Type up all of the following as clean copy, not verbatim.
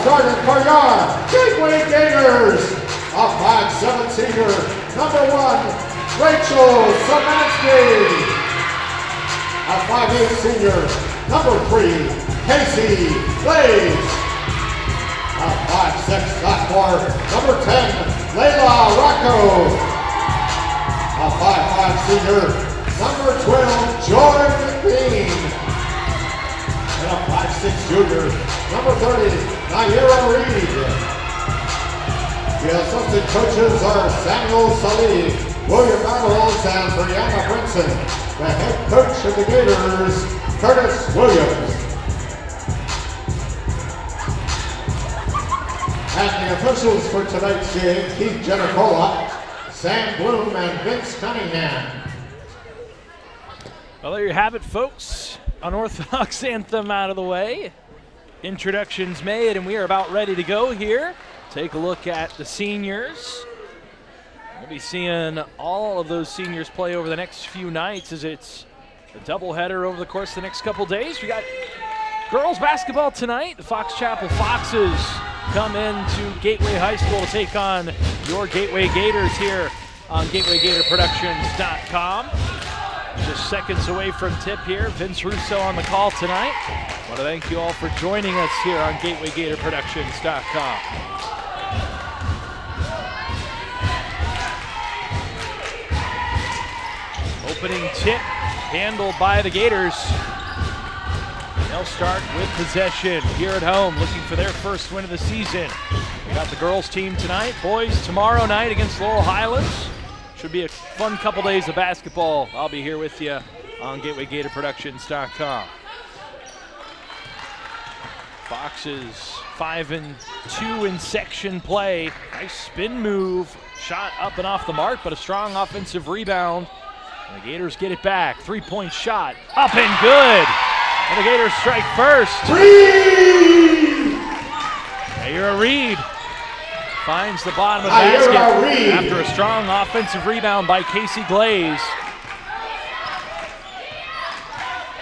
starting for your Gateway Gators. A 5'7" senior, number 1, Rachel Szymanski. A 5'8" senior, number 3, Casey Glaze. A 5'6" sophomore, number 10, Lyla Jablon. A 5'5" senior, number 12, Jordan. And a 5'6" junior, number 30, Natalia Schaffer. The assistant coaches are Samuel Salih, William Bartels, and Brianna Brinson. The head coach of the Gators, Curtis Williams. And the officials for tonight's game, Keith Jenicola, Sam Bloom, and Vince Cunningham. Well, there you have it, folks. Unorthodox anthem out of the way. Introductions made, and we are about ready to go here. Take a look at the seniors. We'll be seeing all of those seniors play over the next few nights as it's a doubleheader over the course of the next couple days. We got girls basketball tonight. The Fox Chapel Foxes come into Gateway High School to take on your Gateway Gators here on GatewayGatorProductions.com. Just seconds away from tip here. Vince Russo on the call tonight. I want to thank you all for joining us here on GatewayGatorProductions.com. Opening tip handled by the Gators. They'll start with possession here at home, looking for their first win of the season. We got the girls team tonight, boys tomorrow night against Laurel Highlands. Should be a fun couple days of basketball. I'll be here with you on GatewayGatorProductions.com. Foxes 5-2 in section play. Nice spin move, shot up and off the mark, but a strong offensive rebound. And the Gators get it back. 3-point shot, up and good. And the Gators strike first. Ira Reed finds the bottom of the basket after a strong offensive rebound by Casey Glaze.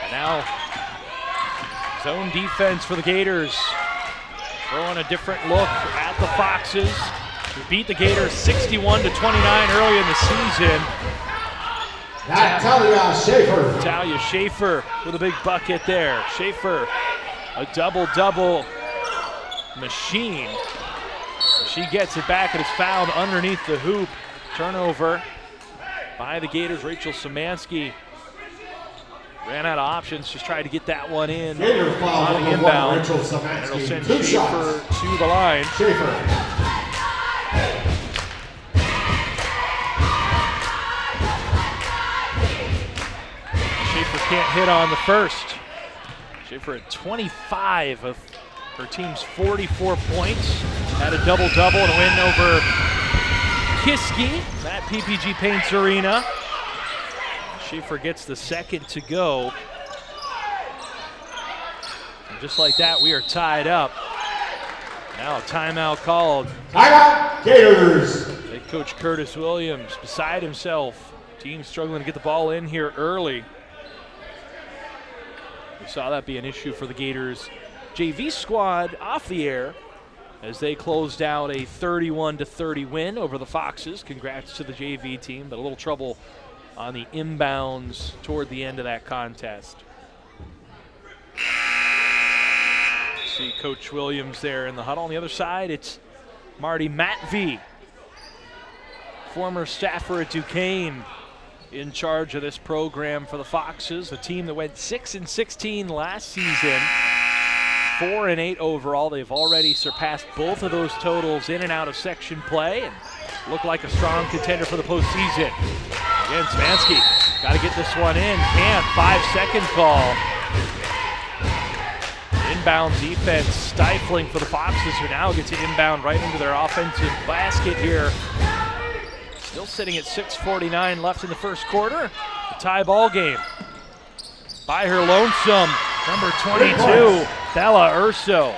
And now zone defense for the Gators. Throwing a different look at the Foxes. We beat the Gators 61-29 early in the season. Natalia Schaffer. Natalia Schaffer with a big bucket there. Schaffer, a double-double machine. She gets it back and is fouled underneath the hoop. Turnover by the Gators. Rachel Szymanski ran out of options, just tried to get that one in on the inbound. And it'll send Schaffer to the line. Schaffer can't hit on the first. Schaffer at 25 of her team's 44 points. Had a double-double and a win over Kiski at PPG Paints Arena. Schaffer gets the second to go. And just like that, we are tied up. Now a timeout called. Timeout, Gators. Head coach Curtis Williams beside himself. Team struggling to get the ball in here early. We saw that be an issue for the Gators JV squad off the air as they closed out a 31-30 win over the Foxes. Congrats to the JV team, but a little trouble on the inbounds toward the end of that contest. See Coach Williams there in the huddle. On the other side, it's Marty Matvey, former staffer at Duquesne, in charge of this program for the Foxes, a team that went 6-16 last season. 4-8 overall. They've already surpassed both of those totals in and out of section play and look like a strong contender for the postseason. Again, Szymanski got to get this one in. Can't. 5-second call. Inbound defense stifling for the Foxes, who now get to inbound right into their offensive basket here. Still sitting at 6:49 left in the first quarter. A tie ball game. By her lonesome, number 22, Bella Urso.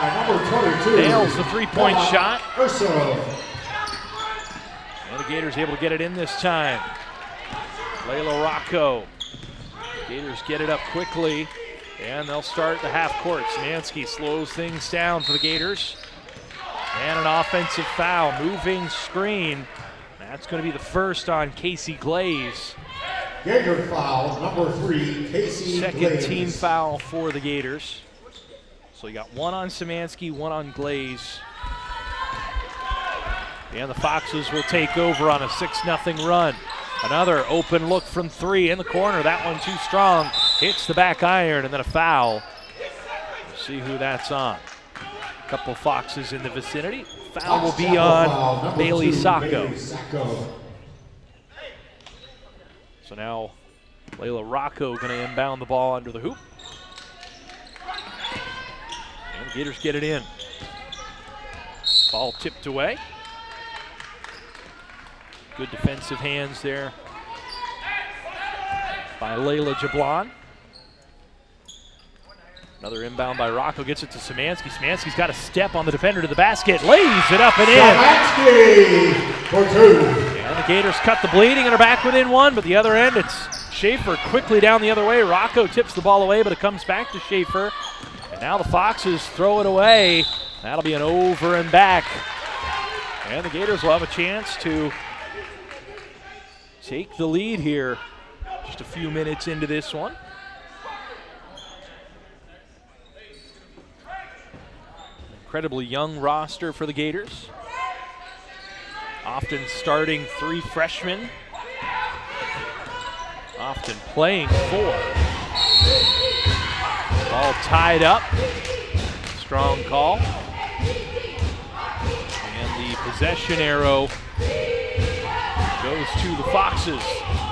Number 22. Nails the three-point shot. Urso. And the Gators able to get it in this time. Layla Rocco. Gators get it up quickly. And they'll start the half court. Szymanski slows things down for the Gators. And an offensive foul, moving screen. That's going to be the first on Casey Glaze. Gator foul, number 3, Casey Glaze. Second team foul for the Gators. So you got one on Szymanski, one on Glaze. And the Foxes will take over on a 6-0 run. Another open look from 3 in the corner. That one too strong. Hits the back iron and then a foul. We'll see who that's on. A couple Foxes in the vicinity. Foul will be on Bailey Sacco. So now Lyla Rocco going to inbound the ball under the hoop. And the Gators get it in. Ball tipped away. Good defensive hands there by Lyla Jablon. Another inbound by Rocco, gets it to Szymanski. Szymanski's got a step on the defender to the basket, lays it up and in. Szymanski for 2. And the Gators cut the bleeding and are back within 1, but the other end, it's Schaffer quickly down the other way. Rocco tips the ball away, but it comes back to Schaffer. And now the Foxes throw it away. That'll be an over and back. And the Gators will have a chance to take the lead here just a few minutes into this one. Incredibly young roster for the Gators. Often starting 3 freshmen. Often playing 4. Ball tied up. Strong call. And the possession arrow goes to the Foxes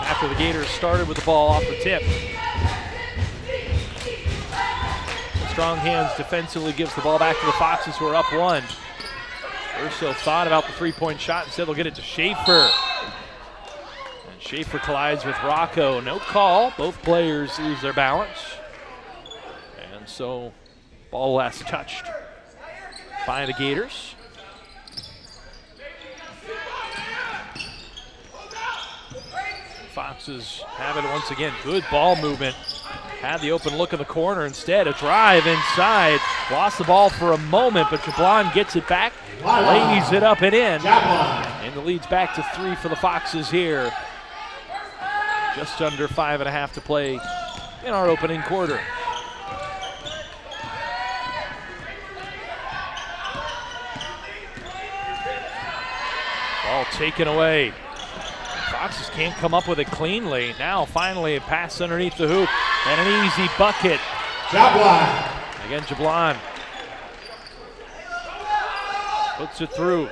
after the Gators started with the ball off the tip. Strong hands defensively gives the ball back to the Foxes, who are up 1. Urso thought about the 3-point shot. Instead, they'll get it to Schaffer. And Schaffer collides with Rocco. No call. Both players lose their balance. And so, ball last touched by the Gators. Foxes have it once again. Good ball movement. Had the open look in the corner. Instead, a drive inside. Lost the ball for a moment, but Jablon gets it back. Lays it up and in. And the lead's back to 3 for the Foxes here. Just under 5.5 to play in our opening quarter. Ball taken away. Foxes can't come up with it cleanly. Now finally a pass underneath the hoop and an easy bucket. Jablon. Again, Jablon puts it through.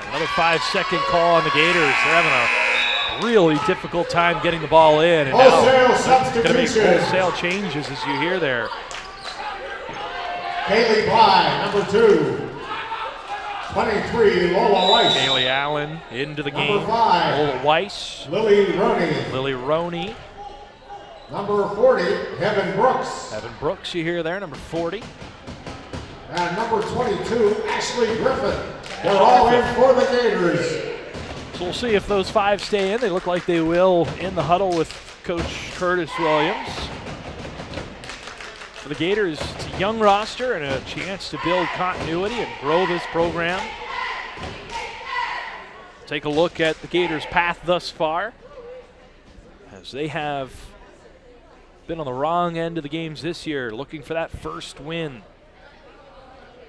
Another 5-second call on the Gators. They're having a really difficult time getting the ball in. And now going to make wholesale changes, as you hear there. Kaylee Bly, number 2. 23, Lola Weiss. Kaylee Allen into the game. Number 5. Lola Weiss. Lily Roney. Lily Roney. Number 40, Heaven Brooks. Heaven Brooks, you hear there, number 40. And number 22, Ashley Griffin. They're all in for the Gators. So we'll see if those 5 stay in. They look like they will in the huddle with Coach Curtis Williams. For the Gators, it's a young roster and a chance to build continuity and grow this program. Take a look at the Gators' path thus far, as they have been on the wrong end of the games this year, looking for that first win.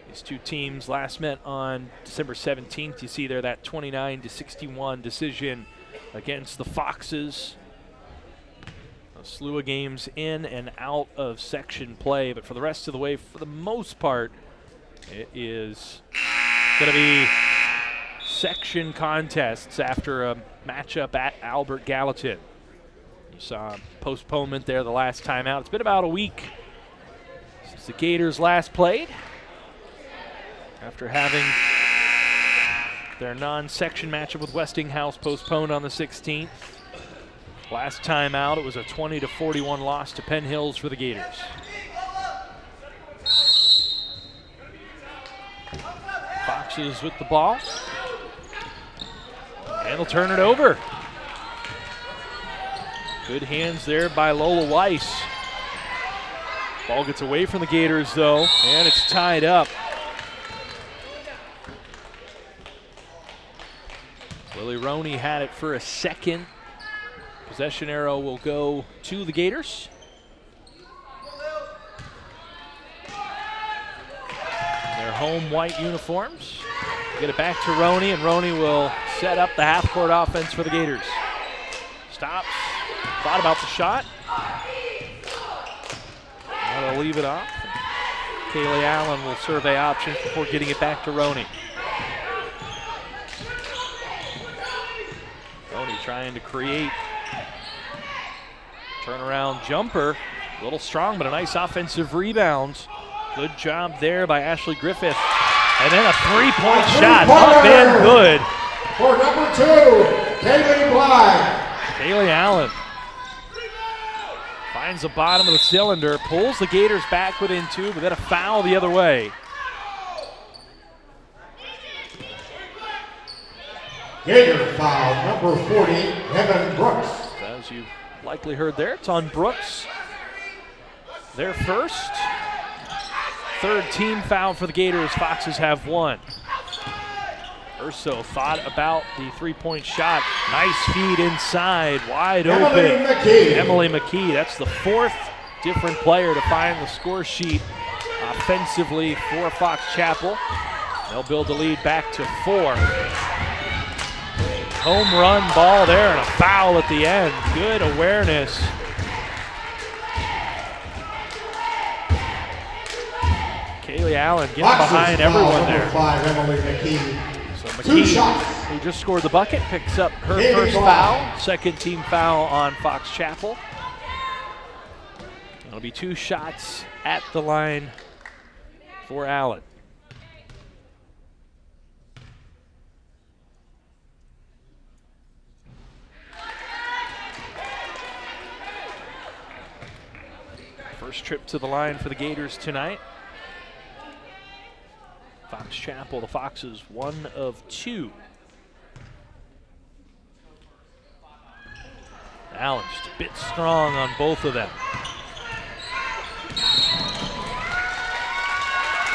These 2 teams last met on December 17th. You see there that 29-61 decision against the Foxes. A slew of games in and out of section play, but for the rest of the way, for the most part, it is going to be section contests after a matchup at Albert Gallatin. You saw postponement there the last time out. It's been about a week since the Gators last played, after having their non-section matchup with Westinghouse postponed on the 16th. Last time out, it was a 20-41 loss to Penn Hills for the Gators. Foxes with the ball. And they'll turn it over. Good hands there by Lola Weiss. Ball gets away from the Gators, though, and it's tied up. Lily Roney had it for a second. Possession arrow will go to the Gators. Their home white uniforms. Get it back to Roney, and Roney will set up the half-court offense for the Gators. Stops, thought about the shot. Now they'll leave it off. Kaylee Allen will survey options before getting it back to Roney. Roney trying to create turnaround jumper. A little strong, but a nice offensive rebound. Good job there by Ashley Griffith. And then a three-point shot, up and good. For number 2, Kaylee Blythe. Kaylee Allen finds the bottom of the cylinder, pulls the Gators back within 2, but then a foul the other way. Gator foul, number 40, Evan Brooks. As you likely heard there, it's on Brooks. Their first. Third team foul for the Gators. Foxes have 1. Urso thought about the three-point shot. Nice feed inside, wide open. Emily McKee, that's the 4th different player to find the score sheet offensively for Fox Chapel. They'll build the lead back to 4. Home run ball there and a foul at the end. Good awareness. Kaylee Allen getting behind everyone there. 5, Emily McKee. So McKee, who just scored the bucket, picks up her first foul. Second team foul on Fox Chapel. It'll be 2 shots at the line for Allen. First trip to the line for the Gators tonight. Fox Chapel, the Foxes, 1 of 2. Allen just a bit strong on both of them.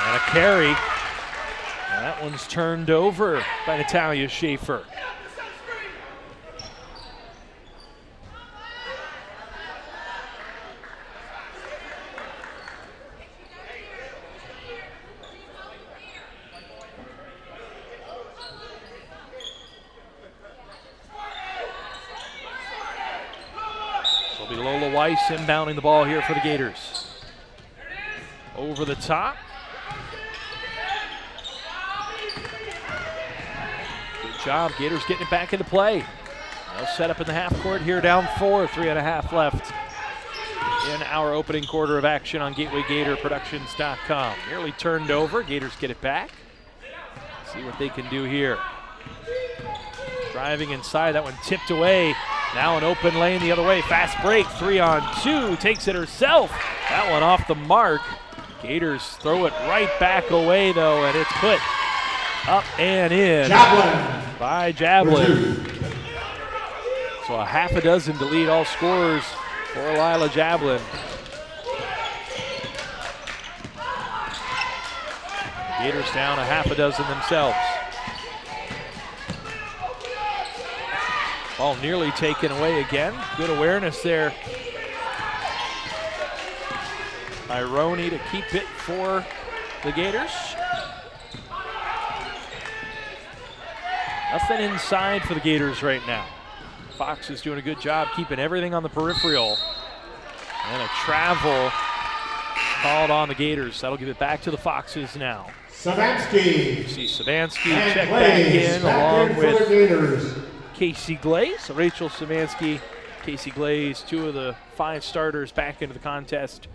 And a carry. And that one's turned over by Natalia Schaffer. Weiss inbounding the ball here for the Gators. Over the top. Good job, Gators getting it back into play. They'll set up in the half court here, down 4, 3.5 left in our opening quarter of action on GatewayGatorProductions.com. Nearly turned over, Gators get it back. See what they can do here. Driving inside, that one tipped away. Now an open lane the other way. Fast break, 3-on-2. Takes it herself. That one off the mark. Gators throw it right back away, though, and it's put up and in Jablon. by Jablon. So a half a dozen to lead all scorers for Lyla Jablon. Gators down a half a dozen themselves. Ball nearly taken away again. Good awareness there by Roney to keep it for the Gators. Nothing inside for the Gators right now. Fox is doing a good job keeping everything on the peripheral. And a travel called on the Gators. That'll give it back to the Foxes now. Szymanski. See Szymanski check back in along with Casey Glaze. Rachel Szymanski, Casey Glaze, 2 of the 5 starters back into the contest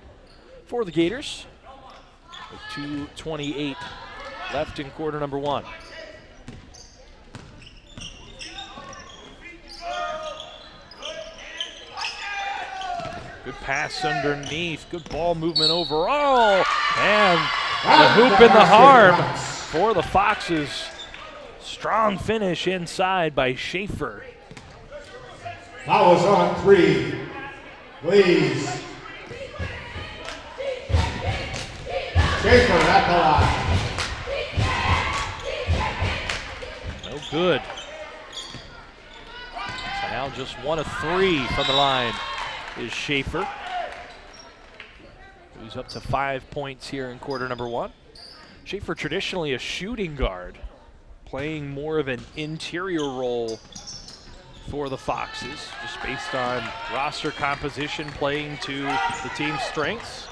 for the Gators. With 2:28 left in quarter number 1. Good pass underneath, good ball movement overall, and the hoop in the harm for the Foxes. Strong finish inside by Schaffer. Foul is on 3. Glaze. Schaffer at the line. No good. So now just 1 of 3 from the line is Schaffer, who's up to 5 points here in quarter number 1. Schaffer traditionally a shooting guard, playing more of an interior role for the Foxes, just based on roster composition, playing to the team's strengths.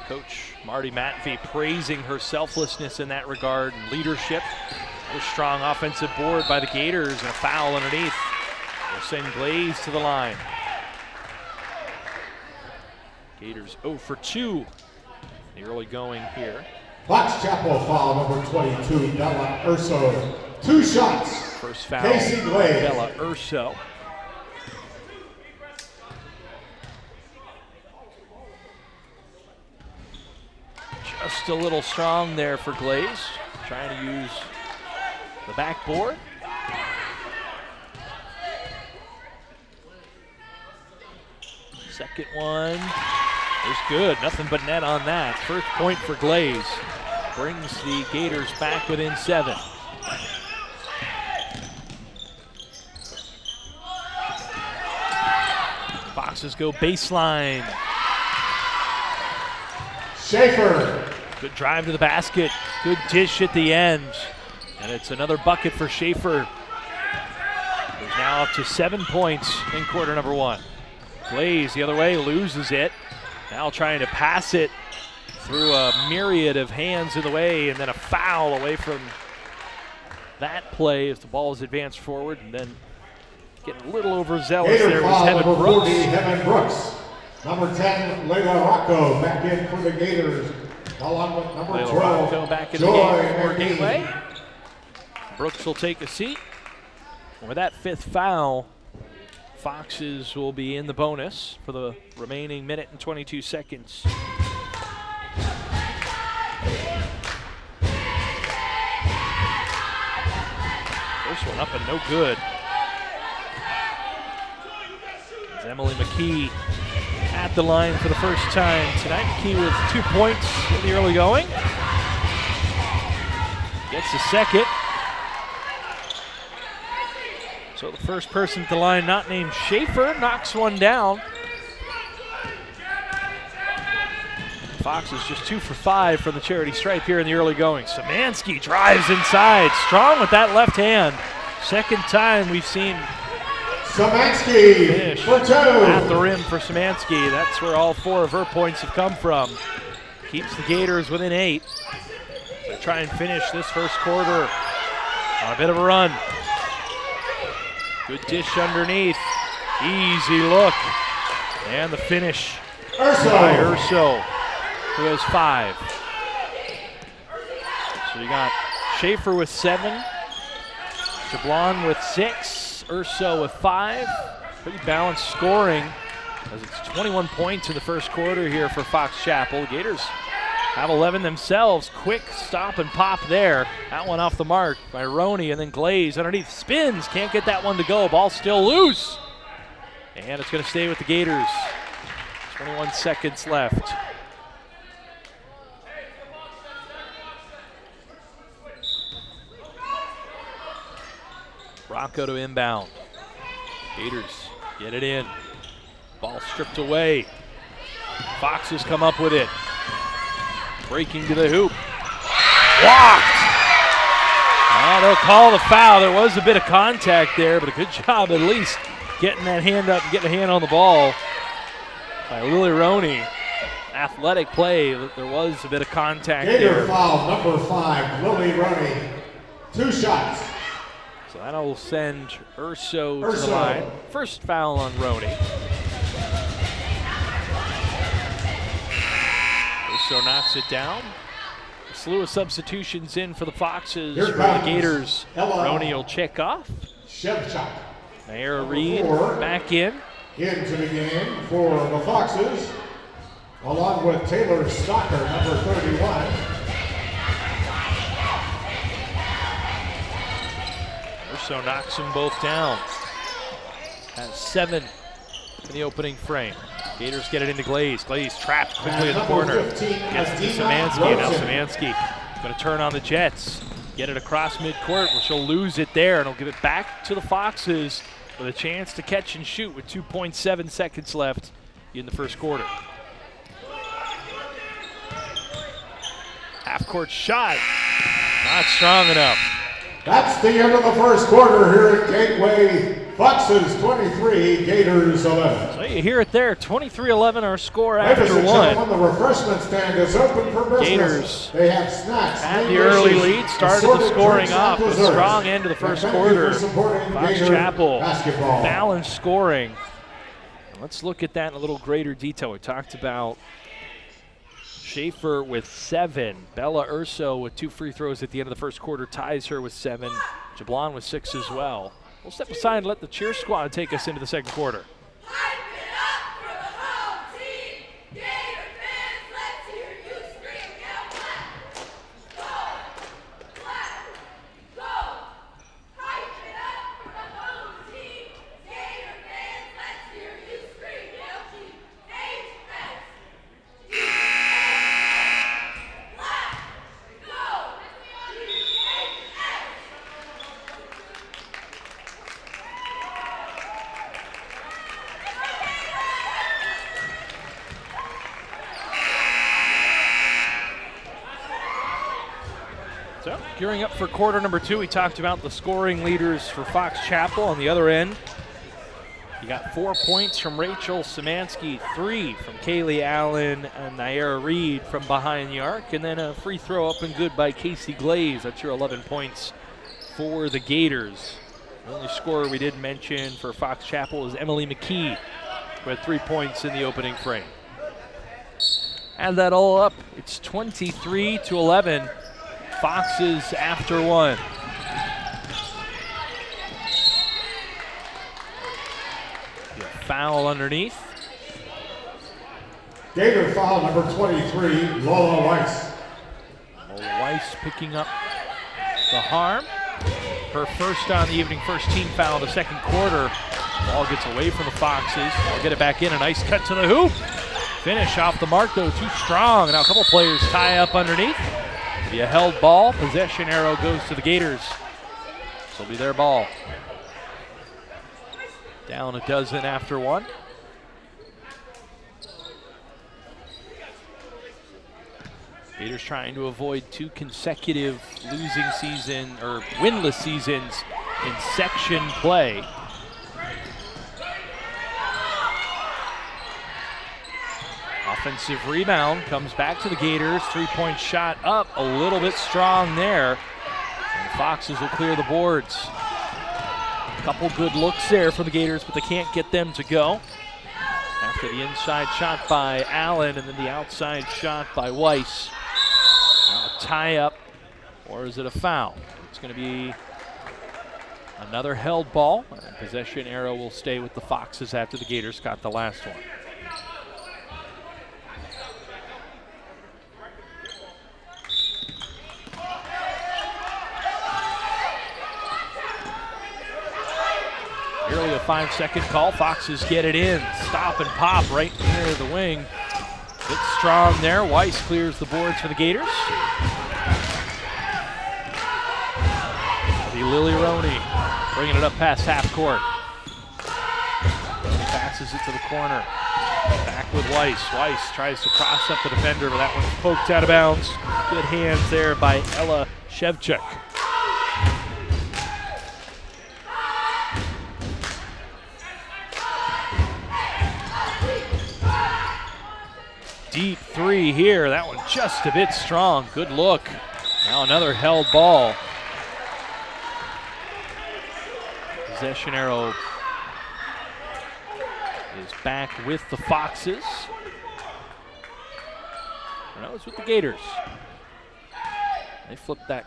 Coach Marty Matvey praising her selflessness in that regard and leadership. A strong offensive board by the Gators and a foul underneath. They'll send Glaze to the line. Gators 0 for 2 in the early going here. Fox Chapel foul number 22, Bella Urso. 2 shots. First foul, Casey Glaze. Bella Urso. Just a little strong there for Glaze, trying to use the backboard. Second one is good, nothing but net on that. First point for Glaze brings the Gators back within 7. Foxes go baseline. Schaffer. Good drive to the basket, good dish at the end. And it's another bucket for Schaffer, who's now up to 7 points in quarter number 1. Glaze the other way, loses it. Now trying to pass it through a myriad of hands in the way, and then a foul away from that play as the ball is advanced forward, and then getting a little overzealous there was Heaven Brooks. 40, Heaven Brooks. Number 10, Lyla Rocco back in for the Gators. Along with number Lyla 12, Rocco back in Joy the game for McGee. Gateway. Brooks will take a seat. And with that 5th foul, Foxes will be in the bonus for the remaining minute and 22 seconds. First one up and no good. It's Emily McKee at the line for the first time tonight. McKee with 2 points in the early going. Gets the second. So the first person at the line not named Schaffer knocks one down. Fox is just 2 for 5 from the charity stripe here in the early going. Szymanski drives inside, strong with that left hand. Second time we've seen Szymanski finish for 2. at the rim for Szymanski. That's where all 4 of her points have come from. Keeps the Gators within 8. They try and finish this first quarter on a bit of a run. Good dish underneath. Easy look. And the finish by Urso, who has 5. So you got Schaffer with 7, Jablon with 6, Urso with 5. Pretty balanced scoring, as it's 21 points in the first quarter here for Fox Chapel. Gators have 11 themselves. Quick stop and pop there. That one off the mark by Roney, and then Glaze underneath. Spins, can't get that one to go. Ball still loose. And it's going to stay with the Gators. 21 seconds left. Rocco to inbound. Gators get it in. Ball stripped away. Foxes come up with it. Breaking to the hoop. Blocked! They'll call the foul. There was a bit of contact there, but a good job at least getting that hand up and getting a hand on the ball by Lily Roney. Athletic play, but there was a bit of contact Gator there. foul number 5, Lily Roney. 2 shots. So that'll send Urso to the line. First foul on Roney. Urso knocks it down. A slew of substitutions in for the Foxes. For the Gators, Roney will check off. Shevchuk. Mayor Reed back in. Into the game for the Foxes, along with Taylor Stalker, number 31. Urso knocks them both down. Has 7 in the opening frame. Gators get it into Glaze. Glaze trapped quickly in the corner. Gets to Szymanski, and now Szymanski going to turn on the Jets. Get it across midcourt. Well, she'll lose it there, and he'll give it back to the Foxes with a chance to catch and shoot with 2.7 seconds left in the first quarter. Half-court shot, not strong enough. That's the end of the first quarter here at Gateway. Foxes 23, Gators 11. So you hear it there, 23-11 our score after one. The refreshment stand is open for business. Gators they have snacks, had the early lead, started the scoring off. A strong end of the first quarter. Fox Chapel balanced scoring. Let's look at that in a little greater detail. We talked about Schaffer with 7. Bella Urso with 2 free throws at the end of the first quarter ties her with 7. Jablon with 6 as well. We'll step aside and let the cheer squad take us into the second quarter. So, gearing up for quarter number 2, we talked about the scoring leaders for Fox Chapel. On the other end, you got 4 points from Rachel Szymanski, 3 from Kaylee Allen and Naira Reed from behind the arc, and then a free throw up and good by Casey Glaze. That's your 11 points for the Gators. The only scorer we did mention for Fox Chapel is Emily McKee, who had 3 points in the opening frame. Add that all up, it's 23-11. Foxes after one. Foul underneath. Gator foul number 23, Lola Weiss. Lola Weiss picking up the harm. Her first on the evening, first team foul of the second quarter. Ball gets away from the Foxes. They'll get it back in. A nice cut to the hoop. Finish off the mark, though, too strong. And now a couple players tie up underneath. It'll be a held ball. Possession arrow goes to the Gators. This will be their ball. Down a dozen after one. Gators trying to avoid 2 consecutive losing season or winless seasons in section play. Offensive rebound comes back to the Gators. 3-point shot up, a little bit strong there. And the Foxes will clear the boards. A couple good looks there for the Gators, but they can't get them to go. After the inside shot by Allen and then the outside shot by Weiss. Now a tie up, or is it a foul? It's going to be another held ball. And possession arrow will stay with the Foxes after the Gators got the last one. Nearly a 5-second call. Foxes get it in. Stop and pop right near the wing. Bit strong there. Weiss clears the boards for the Gators. It'll be Lily Roney bringing it up past half court. Passes it to the corner. Back with Weiss. Weiss tries to cross up the defender, but that one's poked out of bounds. Good hands there by Ella Shevchuk. Deep 3 here. That one just a bit strong. Good look. Now another held ball. Possession arrow is back with the Foxes. And that was with the Gators. They flipped that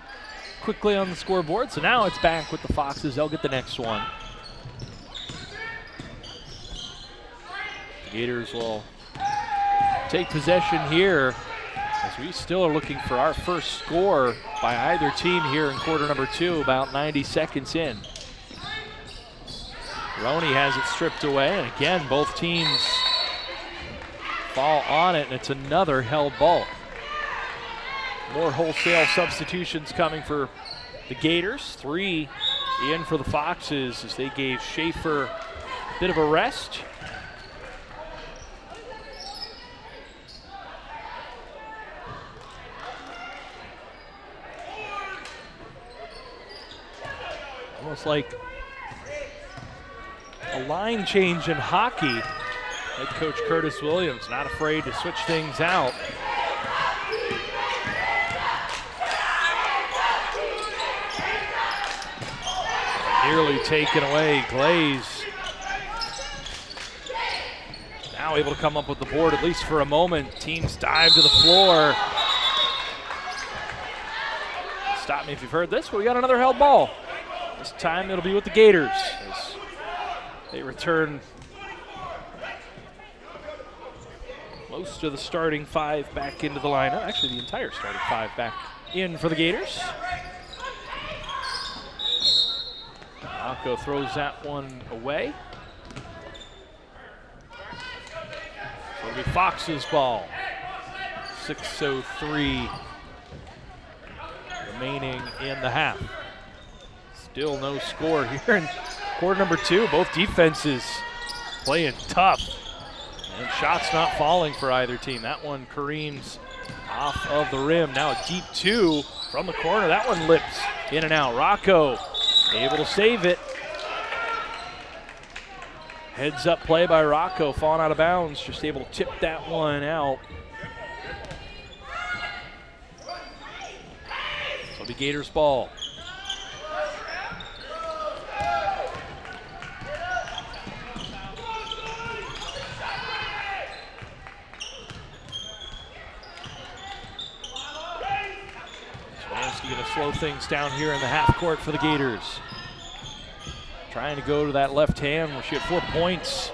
quickly on the scoreboard, so now it's back with the Foxes. They'll get the next one. The Gators will take possession here as we still are looking for our first score by either team here in quarter number 2, about 90 seconds in. Roney has it stripped away, and again, both teams fall on it, and it's another held ball. More wholesale substitutions coming for the Gators. 3 in for the Foxes as they gave Schaffer a bit of a rest. Almost like a line change in hockey. Head coach Curtis Williams not afraid to switch things out. Nearly taken away. Glaze now able to come up with the board, at least for a moment. Teams dive to the floor. Stop me if you've heard this, but we got another held ball. This time it'll be with the Gators as they return most of the starting 5 back into the lineup. Actually, the entire starting 5 back in for the Gators. Rocco throws that one away. So it'll be Fox's ball. 6:03 remaining in the half. Still no score here in quarter number 2. Both defenses playing tough. And shots not falling for either team. That one careens off of the rim. Now a deep 2 from the corner. That one lips in and out. Rocco able to save it. Heads up play by Rocco, falling out of bounds. Just able to tip that one out. So it'll be Gators ball. Szymanski going to slow things down here in the half court for the Gators. Trying to go to that left hand where she had 4 points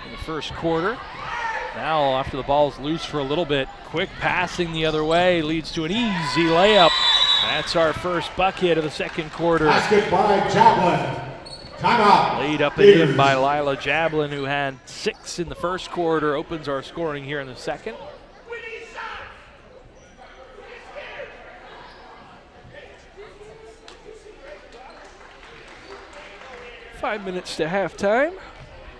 in the first quarter. Now after the ball's loose for a little bit, quick passing the other way leads to an easy layup. That's our first bucket of the second quarter. Basket by Jablon. Timeout. Laid up and in by Lyla Jablon, who had 6 in the first quarter. Opens our scoring here in the second. Five minutes to halftime.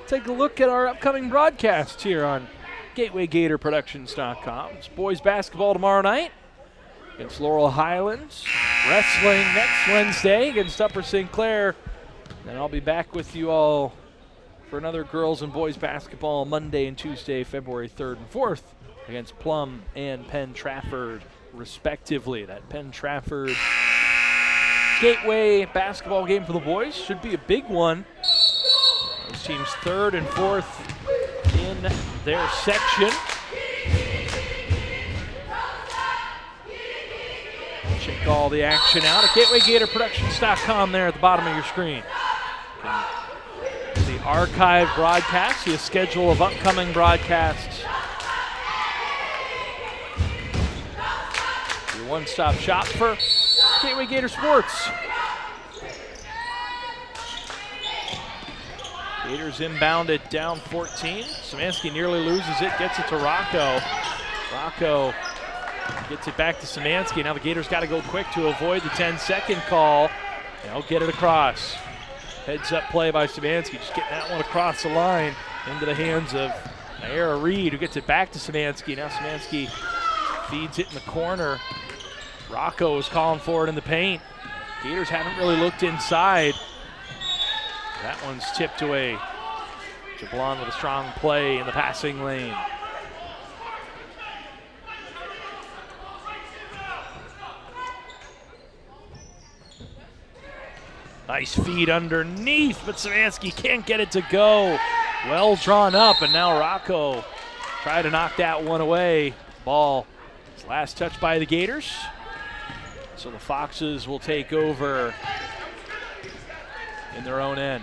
Take a look at our upcoming broadcasts here on GatewayGatorProductions.com. It's boys basketball tomorrow night against Laurel Highlands. Wrestling next Wednesday against Upper St. Clair. And I'll be back with you all for another girls and boys basketball Monday and Tuesday, February 3rd and 4th against Plum and Penn Trafford, respectively. That Penn Trafford Gateway basketball game for the boys should be a big one. Those teams 3rd and 4th in their section. Check all the action out at GatewayGatorProductions.com there at the bottom of your screen. The archive broadcast, the schedule of upcoming broadcasts. Your one-stop shop for Gateway Gator Sports. Gators inbound it down 14. Szymanski nearly loses it, gets it to Rocco. Rocco gets it back to Szymanski. Now the Gators got to go quick to avoid the 10-second call. They'll get it across. Heads up play by Szymanski, just getting that one across the line into the hands of Naira Reed, who gets it back to Szymanski. Now Szymanski feeds it in the corner. Rocco is calling for it in the paint. Gators haven't really looked inside. That one's tipped away. Jablon with a strong play in the passing lane. Nice feed underneath, but Szymanski can't get it to go. Well drawn up, and now Rocco tried to knock that one away. Ball is last touched by the Gators. So the Foxes will take over in their own end.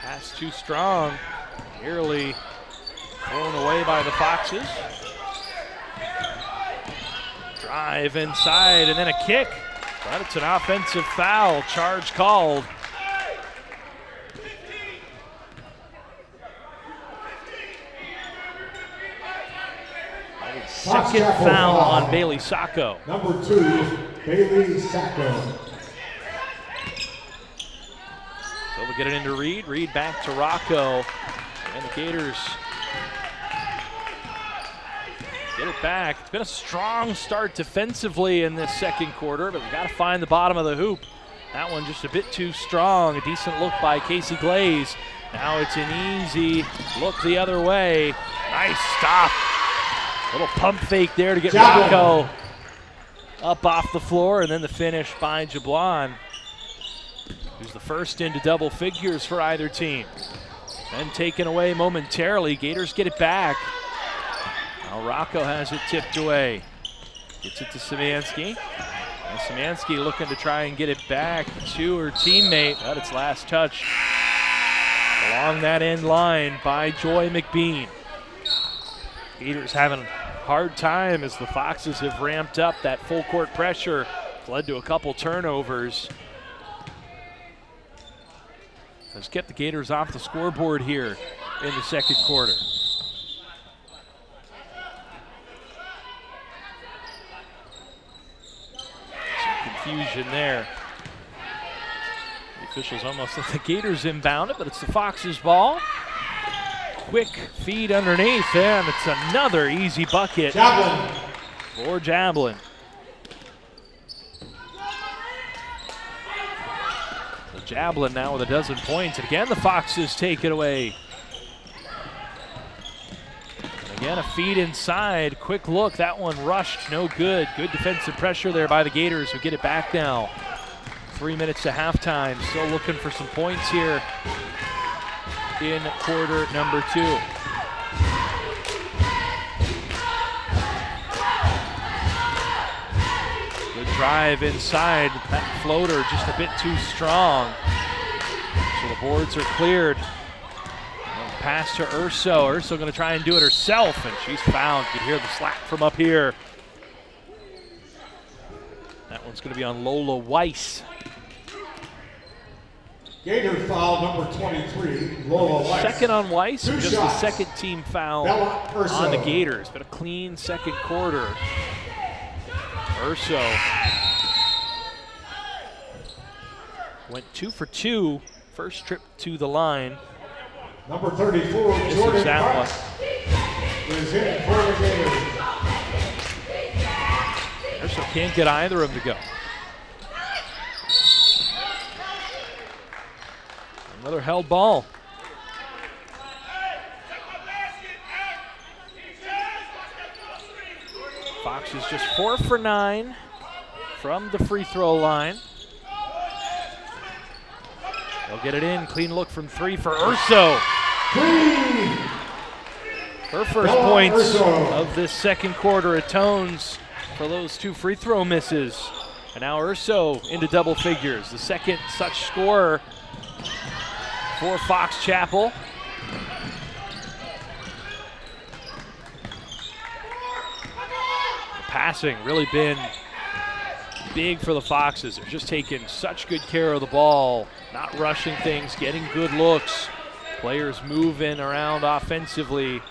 Pass too strong. Nearly thrown away by the Foxes. Drive inside and then a kick. But it's an offensive foul. Charge called second foul on Bailey Sacco. Number 2, Bailey Sacco. So we get it into Reed. Reed back to Rocco. And the Gators get it back. It's been a strong start defensively in this second quarter, but we got to find the bottom of the hoop. That one just a bit too strong. A decent look by Casey Glaze. Now it's an easy look the other way. Nice stop. Little pump fake there to get Rocco up off the floor, and then the finish by Jablon, who's the first into double figures for either team. Then taken away momentarily. Gators get it back. Now Rocco has it tipped away. Gets it to Szymanski. And Szymanski looking to try and get it back to her teammate. But it's last touch along that end line by Joy McBean. Gators having a hard time as the Foxes have ramped up that full court pressure. It's led to a couple turnovers. Let's get the Gators off the scoreboard here in the second quarter. Some confusion there. The officials almost let the Gators inbound it, but it's the Foxes' ball. Quick feed underneath, and it's another easy bucket Jablon. for Jablon. Jablon now with a dozen points. And again, the Foxes take it away. And again, a feed inside. Quick look. That one rushed. No good. Good defensive pressure there by the Gators, who get it back now. 3 minutes to halftime. Still looking for some points here in quarter number 2. Drive inside, that floater just a bit too strong. So the boards are cleared. And pass to Urso. Urso going to try and do it herself, and she's fouled. You can hear the slap from up here. That one's going to be on Lola Weiss. Gator foul number 23, Lola Weiss. Second on Weiss, Two just shots. the second team foul Bella Urso. on the Gators. But a clean second quarter. Urso went 2 for 2, first trip to the line. Number 34, Misses Jordan that Marks is in for the Gators. Urso can't get either of them to go. Another held ball. Fox is just 4 for 9 from the free throw line. They'll get it in. Clean look from 3 for Urso. Her first Bella points Urso. of this second quarter atones for those 2 free throw misses. And now Urso into double figures. The second such scorer for Fox Chapel. Passing really been big for the Foxes. They're just taking such good care of the ball, not rushing things, getting good looks. Players moving around offensively.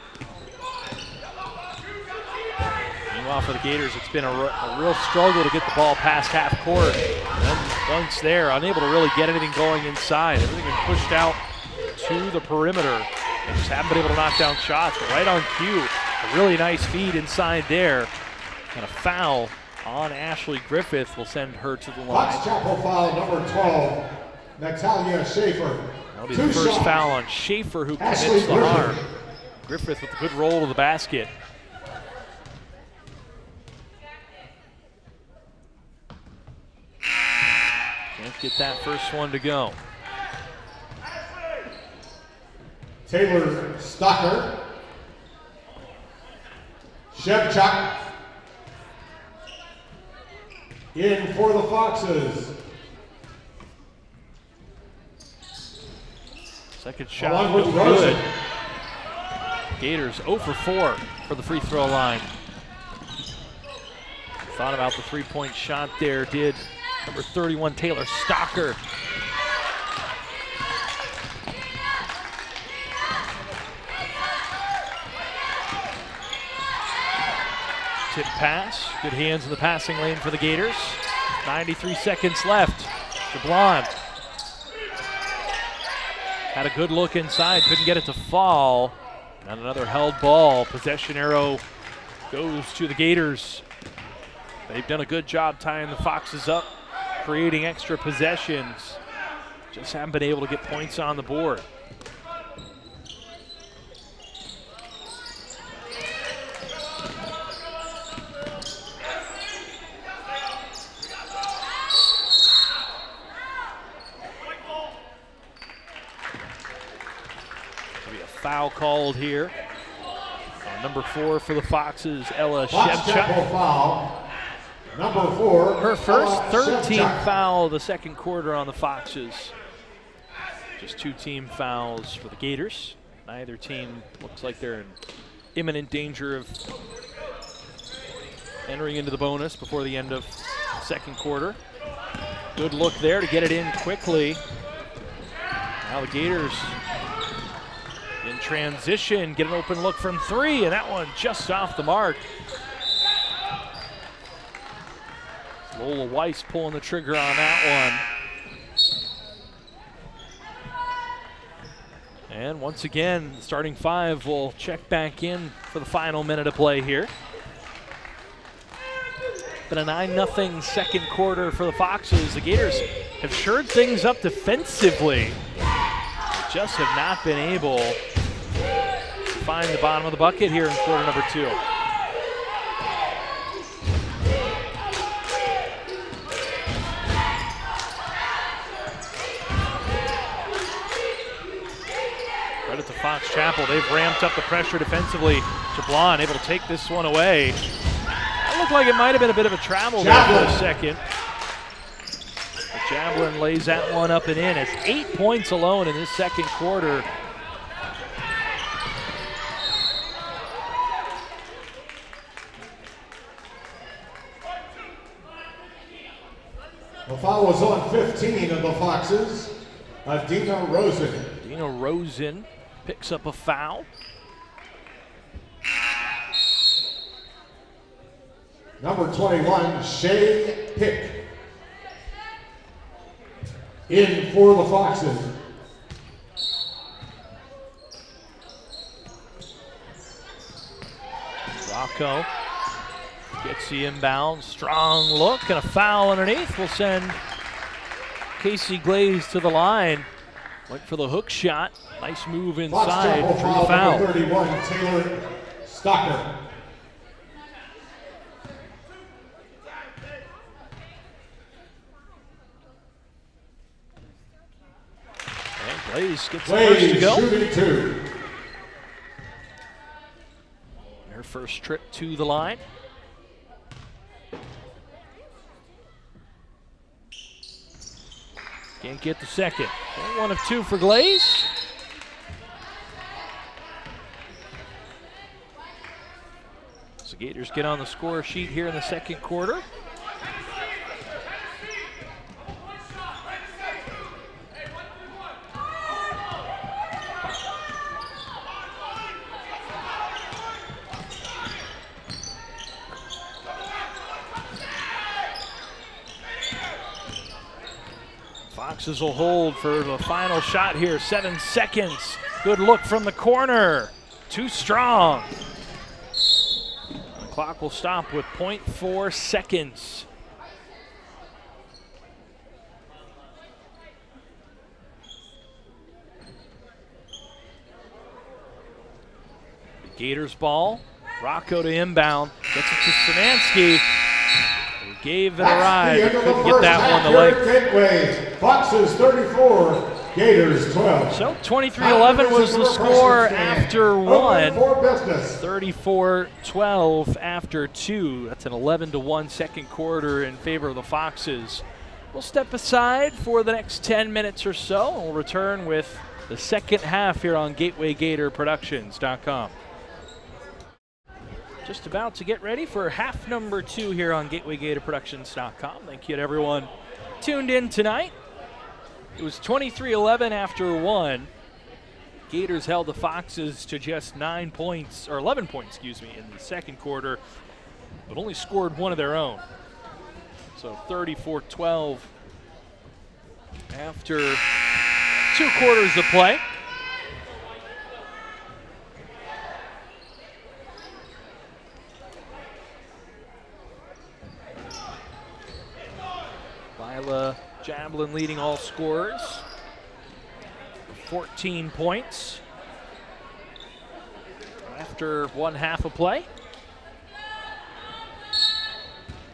Meanwhile, for the Gators, it's been a real struggle to get the ball past half court. And once there, unable to really get anything going inside. Everything been pushed out to the perimeter. They just haven't been able to knock down shots, but right on cue. A really nice feed inside there. And a foul on Ashley Griffith will send her to the line. Fox Chapel foul number 12, Natalia Schaffer. That'll be the first foul on Schaffer, who commits Ashley the harm. Griffith with a good roll to the basket. Can't get that first one to go. Taylor Stocker. Shevchuk in for the Foxes. Second shot, Along no with good. Rosen. Gators 0 for 4 for the free throw line. Thought about the three-point shot there, did number 31, Taylor Stocker. tip pass. Good hands in the passing lane for the Gators. 93 seconds left. Jablon had a good look inside, couldn't get it to fall. And another held ball. Possession arrow goes to the Gators. They've done a good job tying the Foxes up, creating extra possessions. Just haven't been able to get points on the board. Foul called here. Number 4 for the Foxes, Lyla Jablon. Foul. Number 4. Her first third-team foul of the second quarter on the Foxes. Just 2 team fouls for the Gators. Neither team looks like they're in imminent danger of entering into the bonus before the end of the second quarter. Good look there to get it in quickly. Now the Gators in transition, get an open look from 3, and that one just off the mark. Lola Weiss pulling the trigger on that one. And once again, the starting 5 will check back in for the final minute of play here. But a 9-0 second quarter for the Foxes. The Gators have shored things up defensively. They just have not been able to find the bottom of the bucket here in quarter number 2. Credit to Fox Chapel. They've ramped up the pressure defensively. Jablon able to take this one away. That looked like it might have been a bit of a travel there for a second. But Jablon lays that one up and in. It's 8 points alone in this second quarter. The foul was on 15 of the Foxes. Dina Rosen. Dina Rosen picks up a foul. Number 21, Shay Pick. In for the Foxes. Rocco gets the inbound, strong look, and a foul underneath will send Casey Glaze to the line. Went for the hook shot. Nice move inside for the foul. Number 31, Taylor Stocker. And Glaze gets the first to go. Shooting 2. Her first trip to the line. Can't get the second. 1 of 2 for Glaze. So Gators get on the score sheet here in the second quarter. Foxes will hold for the final shot here. 7 seconds. Good look from the corner. Too strong. The clock will stop with 0.4 seconds. The Gators ball. Rocco to inbound. Gets it to Szymanski. Gave it a ride, but couldn't get that one to length. Foxes 34, Gators 12. So 23-11 was the score after 1. 34-12 after 2. That's an 11-1 second quarter in favor of the Foxes. We'll step aside for the next 10 minutes or so, and we'll return with the second half here on GatewayGatorProductions.com. Just about to get ready for half number 2 here on GatewayGatorProductions.com. Thank you to everyone tuned in tonight. It was 23-11 after 1. Gators held the Foxes to just 9 points, or 11 points, excuse me, in the second quarter. but only scored one of their own. So 34-12 after 2 quarters of play. Lyla Jablon leading all scorers. 14 points after 1/2 of play.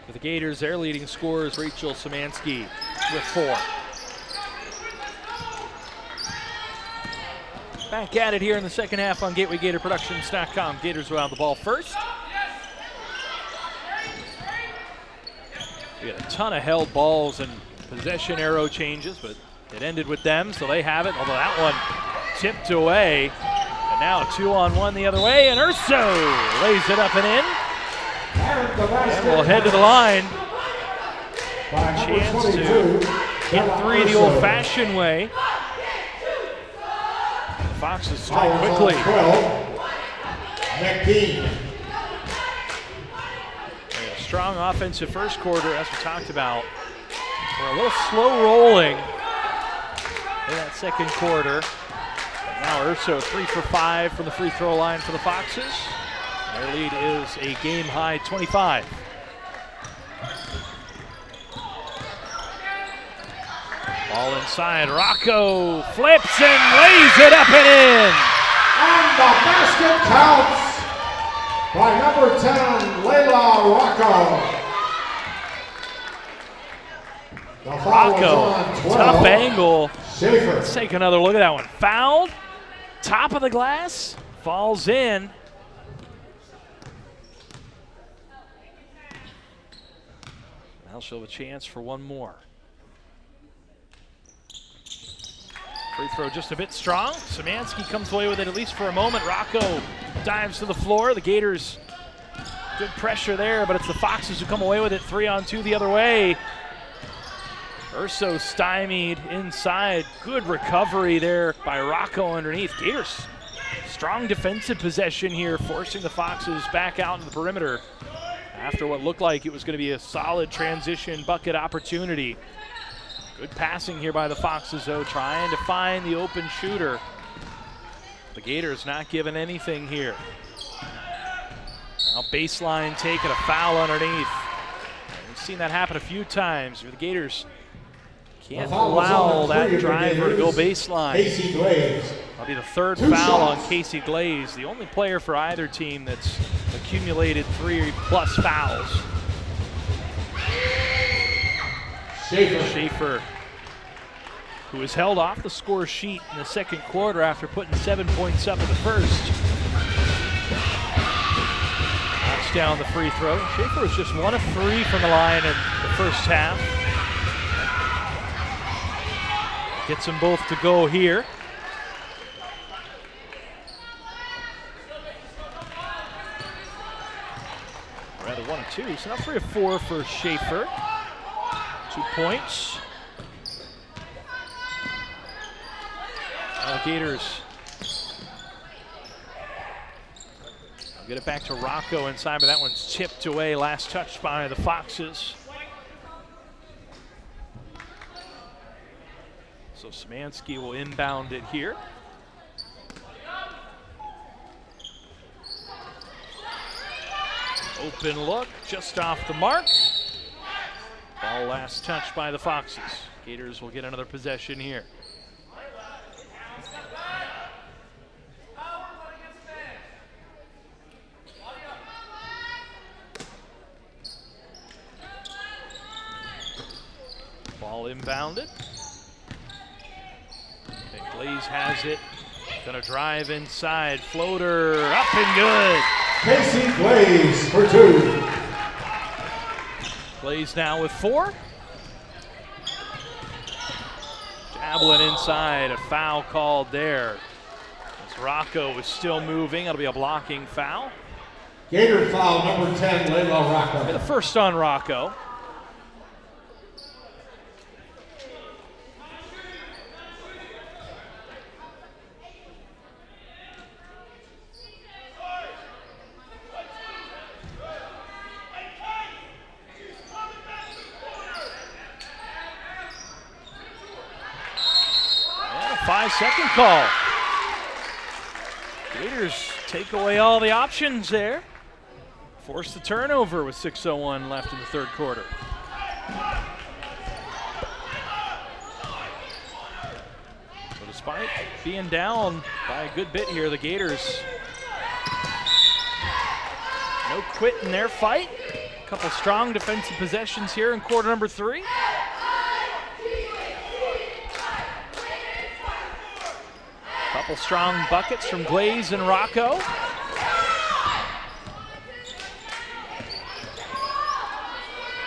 For the Gators, their leading scorer is Szymanski with 4. Back at it here in the second half on GatewayGatorProductions.com. Gators will have the ball first. We had a ton of held balls and possession arrow changes, but it ended with them, so they have it. Although that one tipped away, and now a 2-on-1 the other way, and Urso lays it up and in. And we'll head to the line. Chance to get 3 the old-fashioned way. The Foxes strike quickly. A strong offensive first quarter, as we talked about. We're a little slow rolling in that second quarter. And now Urso 3 for 5 from the free throw line for the Foxes. Their lead is a game-high 25. Ball inside, Rocco flips and lays it up and in. And the basket counts by number 10, Lyla Rocco. Rocco, tough angle. Schaffer. Let's take another look at that one. Fouled, top of the glass, falls in. Now she'll have a chance for one more. Free throw just a bit strong. Szymanski comes away with it at least for a moment. Rocco dives to the floor. The Gators, good pressure there, but it's the Foxes who come away with it. 3-on-2 the other way. Urso stymied inside. Good recovery there by Rocco underneath. Gators, strong defensive possession here, forcing the Foxes back out into the perimeter after what looked like it was going to be a solid transition bucket opportunity. Good passing here by the Foxes, though, trying to find the open shooter. The Gators not giving anything here. Now baseline taking a foul underneath. We've seen that happen a few times where the Gators can't allow that driver to go baseline. Casey Glaze. That'll be the 3rd 2 foul shots. on Casey Glaze, the only player for either team that's accumulated 3+ fouls. Schaffer, who was held off the score sheet in the second quarter after putting 7 points up in the first. Knocks down the free throw. Schaffer was just 1 of 3 from the line in the first half. Gets them both to go here. Rather 1 of 2, so now 3 of 4 for Schaffer. 2 points. Now the Gators get it back to Rocco inside, but that one's tipped away. Last touch by the Foxes. So Szymanski will inbound it here. Open look, just off the mark. Ball last touch by the Foxes. Gators will get another possession here. Ball inbounded. And Glaze has it. Gonna drive inside. Floater up and good. Casey Glaze for 2. Glaze now with 4. Jablon inside. A foul called there. As Rocco is still moving. It'll be a blocking foul. Gator foul number 10, Lyla Rocco. The first on Rocco. 5-second call. Gators take away all the options there. Force the turnover with 6:01 left in the third quarter. So despite being down by a good bit here, the Gators no quit in their fight. A couple strong defensive possessions here in quarter number 3. Couple strong buckets from Glaze and Rocco.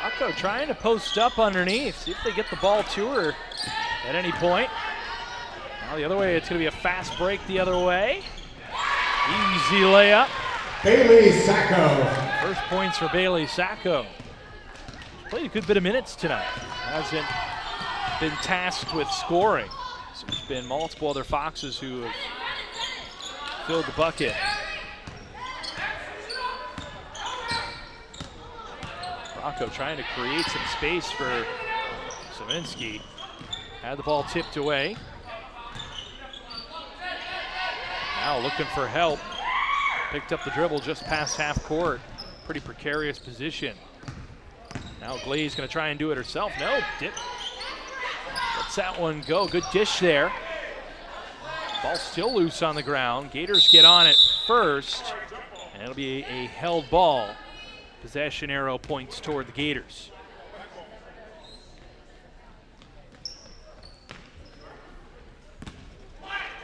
Rocco trying to post up underneath, see if they get the ball to her at any point. Now the other way, it's going to be a fast break the other way. Easy layup. Bailey Sacco. First points for Bailey Sacco. She's played a good bit of minutes tonight. Hasn't been tasked with scoring. So there's been multiple other Foxes who have filled the bucket. Rocco trying to create some space for Szymanski. Had the ball tipped away. Now looking for help. Picked up the dribble just past half court. Pretty precarious position. Now Glaze gonna try and do it herself. No, dip. Lets that one go. Good dish there. Ball still loose on the ground. Gators get on it first, and it'll be a held ball. Possession arrow points toward the Gators.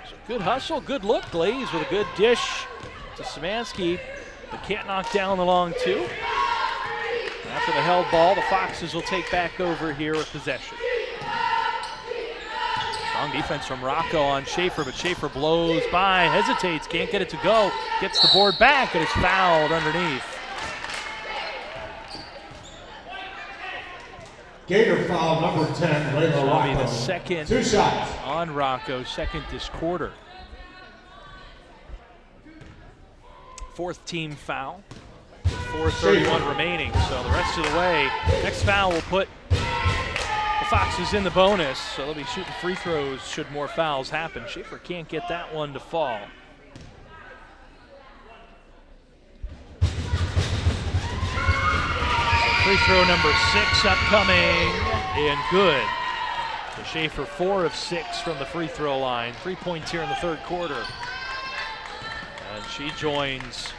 So good hustle, good look. Glaze with a good dish to Szymanski, but can't knock down the long two. After the held ball, the Foxes will take back over here with possession. Strong defense from Rocco on Schaffer, but Schaffer blows by, hesitates, can't get it to go, gets the board back, and is fouled underneath. Gator foul number 10, Lyla That'll Rocco. be the second 2 shots. on Rocco, second this quarter. Fourth team foul with 4:31 remaining, so the rest of the way. Next foul will put the Foxes in the bonus, so they'll be shooting free throws should more fouls happen. Schaffer can't get that one to fall. Free throw number 6 upcoming, and good. So Schaffer 4 of 6 from the free throw line. 3 points here in the third quarter. And she joins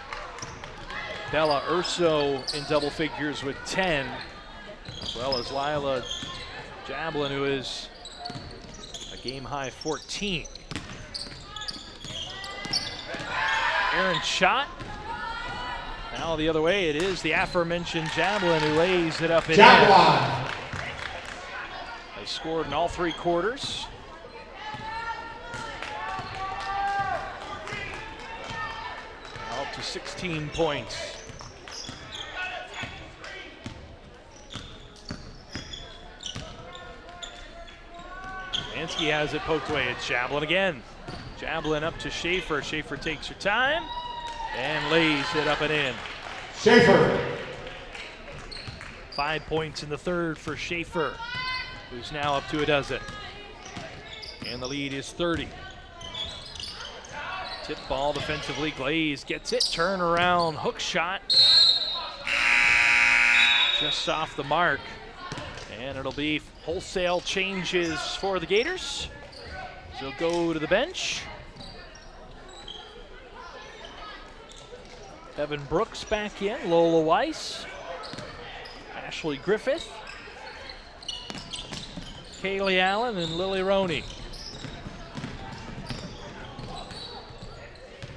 Bella Urso in double figures with 10, as well as Lyla Jablon, who is a game-high 14. Aaron shot. Now the other way, it is the aforementioned Jablon who lays it up and in. Jablon. They scored in all 3 quarters. Now up to 16 points. Szymanski has it poked away. It's Jablon again. Jablon up to Schaffer. Schaffer takes her time and lays it up and in. Schaffer. 5 points in the third for Schaffer, who's now up to a dozen. And the lead is 30. Tip ball defensively. Glaze gets it. Turn around. Hook shot. Just off the mark. And it'll be wholesale changes for the Gators. So go to the bench. Evan Brooks back in. Lola Weiss. Ashley Griffith. Kaylee Allen and Lily Roney.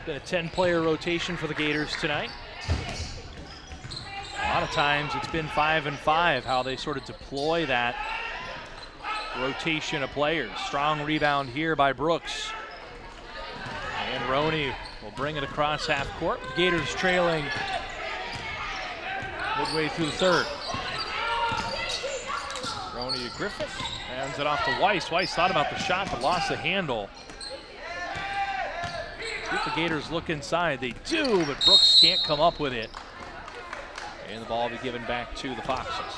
Been a 10-player rotation for the Gators tonight. A lot of times it's been 5 and 5, how they sort of deploy that rotation of players. Strong rebound here by Brooks. And Roney will bring it across half court. The Gators trailing midway through the third. Roney to Griffith, hands it off to Weiss. Weiss thought about the shot but lost the handle. See if the Gators look inside. They do, but Brooks can't come up with it. And the ball will be given back to the Foxes.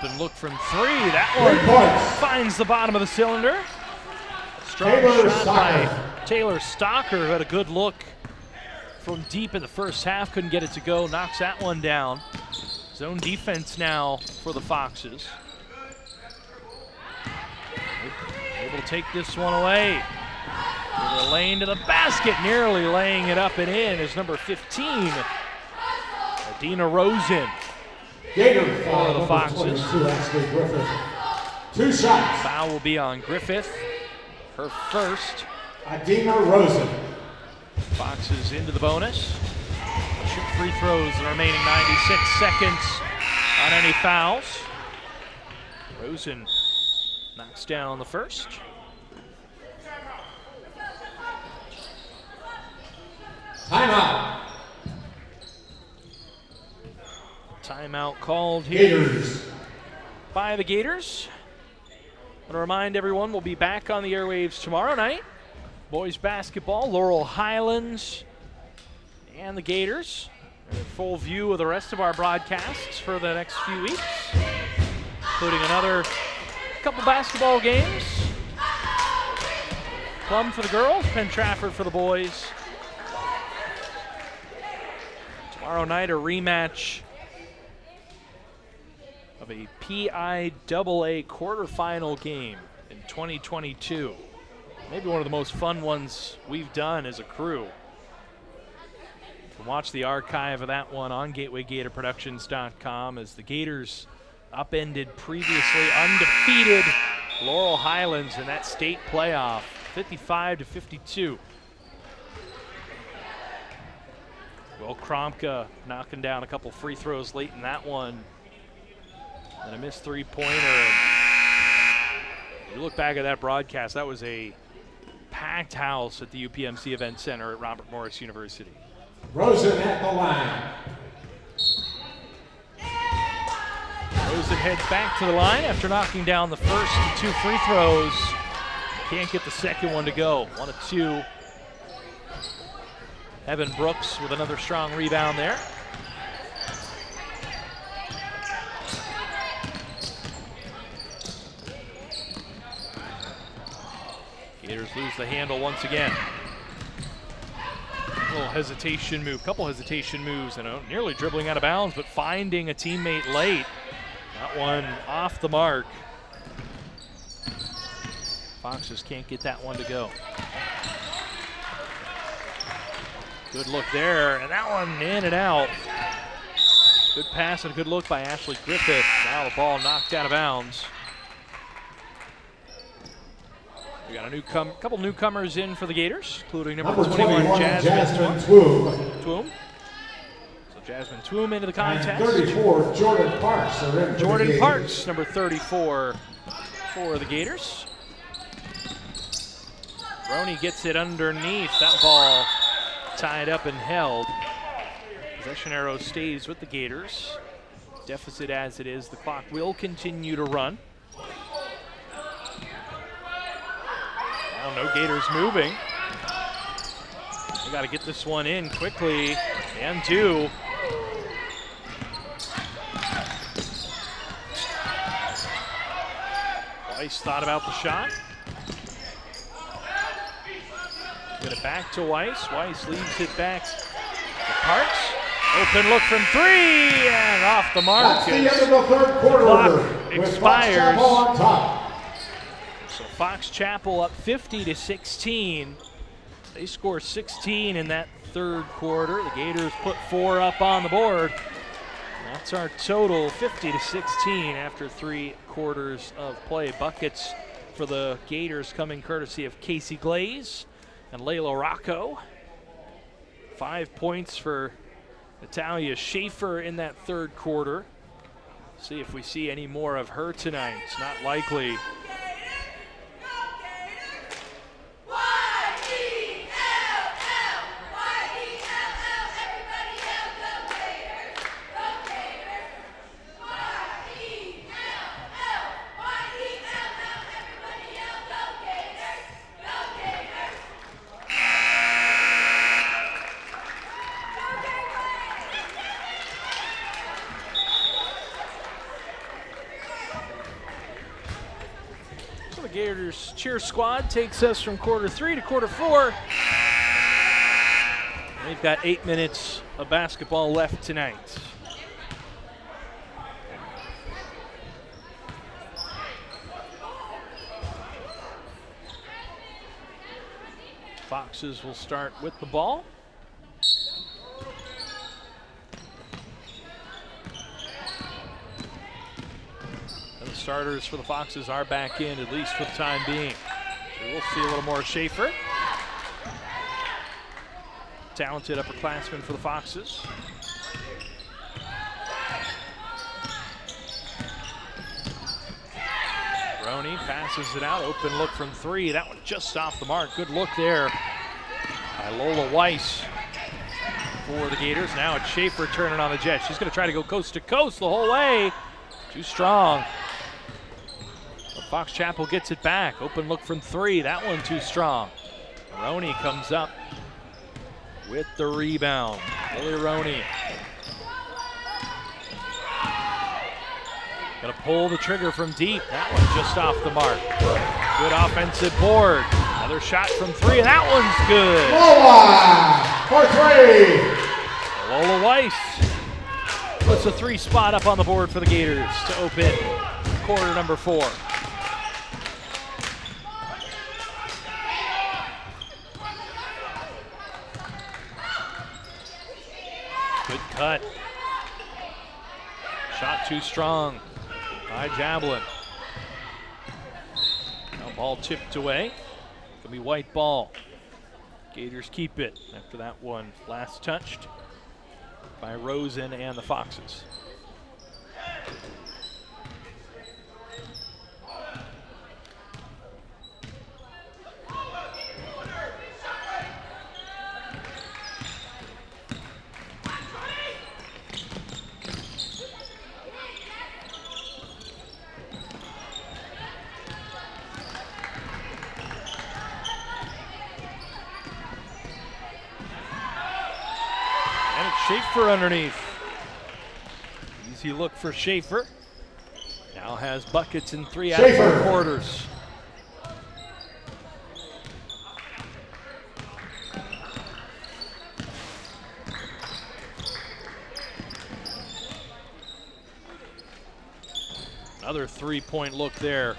Open look from three. That one finds the bottom of the cylinder. Strong shot by Taylor Stocker, who had a good look from deep in the first half. Couldn't get it to go. Knocks that one down. Zone defense now for the Foxes. Able to take this one away. The lane to the basket, nearly laying it up and in is number 15, Adina Rosen. Gators for the Foxes. 2 shots. Foul will be on Griffith. Her first. Adina Rosen. Foxes into the bonus. Shoot free throws in the remaining 96 seconds on any fouls. Rosen knocks down the first. Timeout. Timeout called here Gators. by the Gators. I want to remind everyone we'll be back on the airwaves tomorrow night. Boys basketball, Laurel Highlands and the Gators. A full view of the rest of our broadcasts for the next few weeks, including another couple basketball games. Plum for the girls, Penn Trafford for the boys. Tomorrow night, a rematch of a PIAA quarterfinal game in 2022. Maybe one of the most fun ones we've done as a crew. You can watch the archive of that one on GatewayGatorProductions.com as the Gators upended previously undefeated Laurel Highlands in that state playoff, 55-52. Will Kromka knocking down a couple free throws late in that one. And a missed three-pointer. You look back at that broadcast, that was a packed house at the UPMC Event Center at Robert Morris University. Rosen at the line. Rosen heads back to the line after knocking down the first 2 free throws. Can't get the second one to go. 1 of 2. Evan Brooks with another strong rebound there. Gators lose the handle once again. A little hesitation move, couple hesitation moves, and nearly dribbling out of bounds, but finding a teammate late. That one off the mark. Foxes can't get that one to go. Good look there, and that one in and out. Good pass and a good look by Ashley Griffith. Now the ball knocked out of bounds. We got a couple newcomers in for the Gators, including number 21, Jasmine Twom. So Jasmine Twom into the contest. And 34, Jordan Parks. Jordan Parks, number 34 for the Gators. Roney gets it underneath. That ball tied up and held. Possession arrow stays with the Gators. Deficit as it is, the clock will continue to run. Now no Gators moving. We got to get this one in quickly, and 2. Weiss thought about the shot. Get it back to Weiss. Weiss leaves it back to Parks. Open look from 3 and off the mark. That's the end of the third quarter. Clock expires. On top. So Fox Chapel up 50-16. They score 16 in that third quarter. The Gators put 4 up on the board. That's our total, 50-16 after 3 quarters of play. Buckets for the Gators coming courtesy of Casey Glaze and Layla Rocco. 5 points for Natalia Schaffer in that third quarter. See if we see any more of her tonight. It's not likely. Gators cheer squad takes us from quarter 3 to quarter 4. We've got 8 minutes of basketball left tonight. Foxes will start with the ball. And the starters for the Foxes are back in, at least for the time being. So we'll see a little more Schaffer. Talented upperclassman for the Foxes. Roney passes it out, open look from 3. That one just off the mark. Good look there by Lola Weiss for the Gators. Now it's Schaffer turning on the jet. She's going to try to go coast to coast the whole way. Too strong. But Fox Chapel gets it back. Open look from 3. That one too strong. Roney comes up with the rebound. Lily Roney. Gonna pull the trigger from deep. That one just off the mark. Good offensive board. Another shot from 3, and that one's good. Lola for 3. Lola Weiss puts a 3 spot up on the board for the Gators to open quarter number 4. Good cut. Shot too strong by Jablon. Now ball tipped away. Gonna be white ball. Gators keep it after that one last touched by Rosen and the Foxes. Schaffer underneath. Easy look for Schaffer. Now has buckets in 3 out of 4 quarters. Another 3-point look there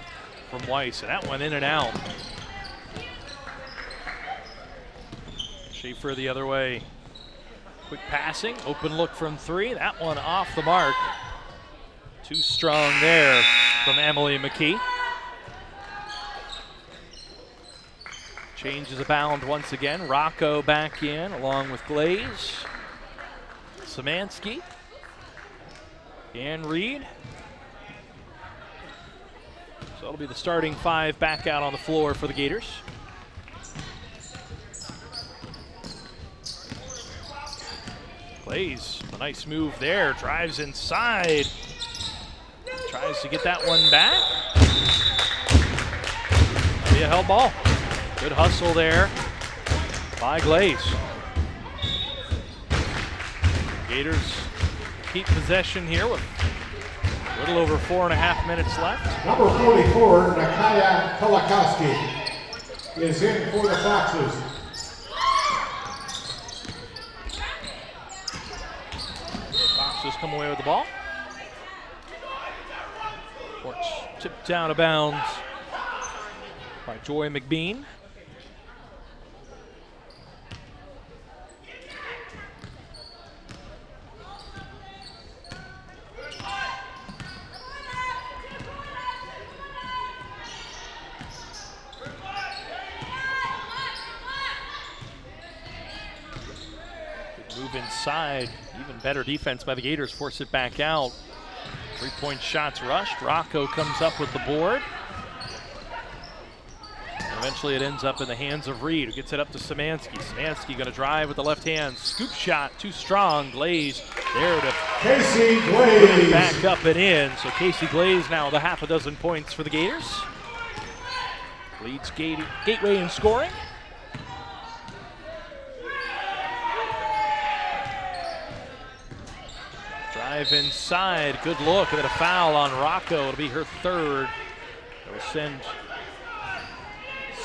from Weiss, and that went in and out. Schaffer the other way. Quick passing, open look from 3. That one off the mark. Too strong there from Emily McKee. Changes a bound once again. Rocco back in along with Glaze. Szymanski. And Reed. So it'll be the starting 5 back out on the floor for the Gators. Glaze, a nice move there, drives inside. Tries to get that one back. That'll be a held ball. Good hustle there by Glaze. Gators keep possession here with a little over 4.5 minutes left. Number 44, Natalia Schaffer, is in for the Foxes. Foxes come away with the ball. Court's tipped out of bounds by Joy McBean. Move inside, even better defense by the Gators, force it back out. 3-point shots rushed. Rocco comes up with the board. And eventually it ends up in the hands of Reed, who gets it up to Szymanski. Szymanski going to drive with the left hand. Scoop shot, too strong. Glaze there to Casey Glaze. Back up and in. So Casey Glaze now with a half a dozen points for the Gators. Leads Gateway in scoring. Drive inside, good look, and then a foul on Rocco. It'll be her 3rd. It'll send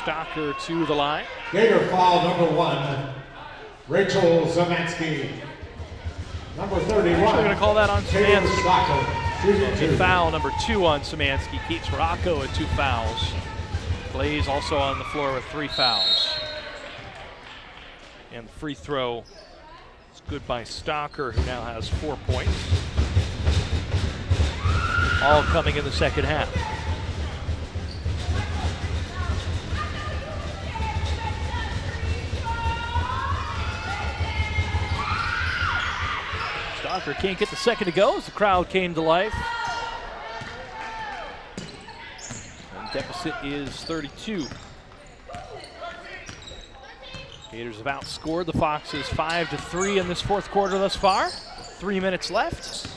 Stocker to the line. Gator foul number 1, Rachel Szymanski. Number 31. Actually going to call that on Szymanski. Stocker, foul number 2 on Szymanski keeps Rocco at 2 fouls. Glaze also on the floor with 3 fouls. And the free throw is good by Stocker, who now has 4 points. All coming in the second half. Stocker can't get the second to go as the crowd came to life. And deficit is 32. Gators have outscored the Foxes 5-3 in this fourth quarter thus far. 3 minutes left.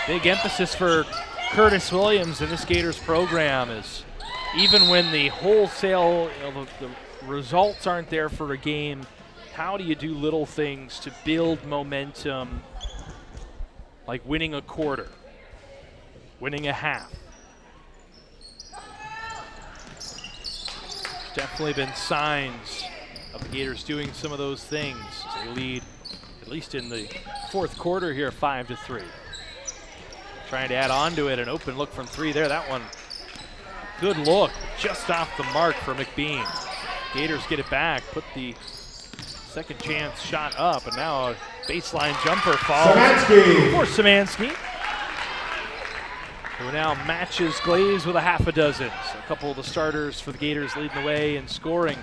Big emphasis for Curtis Williams in this Gators program is even when the wholesale, the results aren't there for a game, how do you do little things to build momentum, like winning a quarter, winning a half? There's definitely been signs of the Gators doing some of those things as they lead, at least in the fourth quarter here, 5-3. Trying to add on to it, an open look from 3 there. That one, good look, just off the mark for McBean. Gators get it back, put the second chance shot up, and now a baseline jumper falls for Szymanski, who now matches Glaze with a half a dozen. So a couple of the starters for the Gators leading the way in scoring.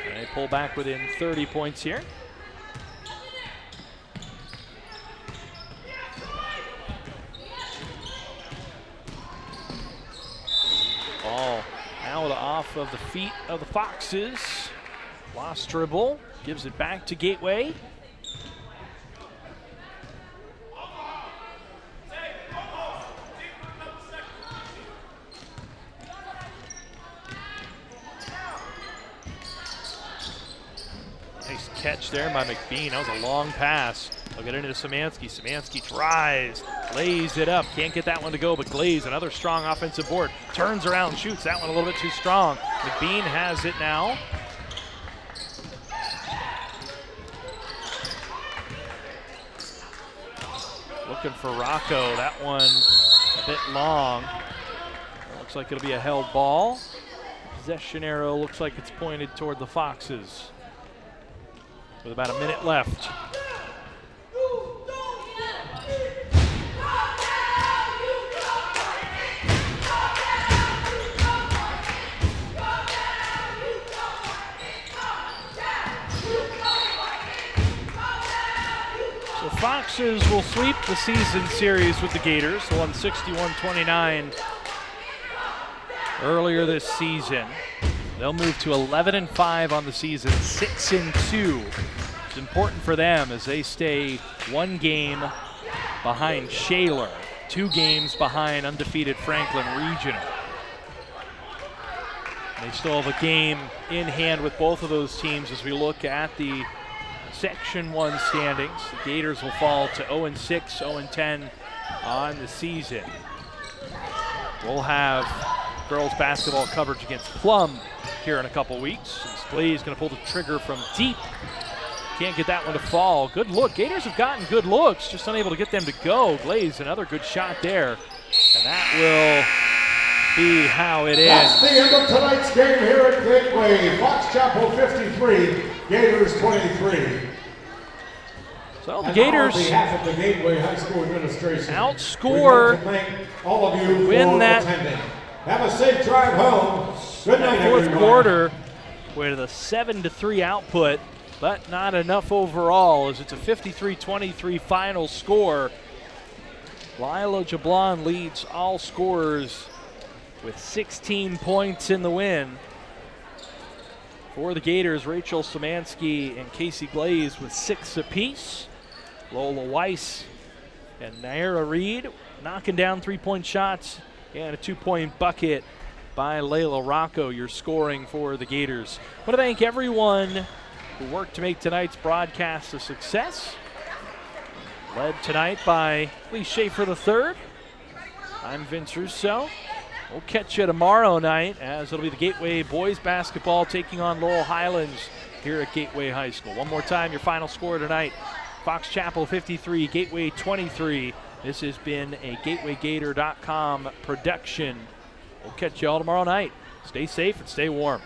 And they pull back within 30 points here. Ball out off of the feet of the Foxes. Lost dribble, gives it back to Gateway. Nice catch there by McBean. That was a long pass. They'll get into Szymanski. Szymanski tries, lays it up. Can't get that one to go, but Glaze, another strong offensive board. Turns around, shoots that one a little bit too strong. McBean has it now. Looking for Rocco. That one a bit long. Looks like it'll be a held ball. Possession arrow looks like it's pointed toward the Foxes with about a minute left. The Foxes will sweep the season series with the Gators, won 61-29 earlier this season. They'll move to 11-5 on the season, 6-2. It's important for them as they stay 1 game behind Shaler, 2 games behind undefeated Franklin Regional. They still have a game in hand with both of those teams as we look at the Section 1 standings. The Gators will fall to 0-6, 0-10 on the season. We'll have girls basketball coverage against Plum here in a couple weeks. Glaze going to pull the trigger from deep. Can't get that one to fall. Good look. Gators have gotten good looks, just unable to get them to go. Glaze, another good shot there. And that will be how it is. That's the end of tonight's game here at Gateway. Fox Chapel 53, Gators 23. So the Gators, on behalf of the Gateway High School administration, outscore, all of you win for that, attending. Have a safe drive home. Good night, fourth everyone. quarter with a 7-3 output, but not enough overall as it's a 53-23 final score. Lyla Jablon leads all scorers with 16 points in the win. For the Gators, Rachel Szymanski and Casey Glaze with 6 apiece. Lola Weiss and Naira Reed knocking down 3-point shots, and a 2-point bucket by Layla Rocco, your scoring for the Gators. I want to thank everyone who worked to make tonight's broadcast a success. Led tonight by Lee Schaefer III. I'm Vince Russo. We'll catch you tomorrow night as it'll be the Gateway boys basketball taking on Laurel Highlands here at Gateway High School. One more time, your final score tonight, Fox Chapel 53, Gateway 23. This has been a GatewayGator.com production. We'll catch you all tomorrow night. Stay safe and stay warm.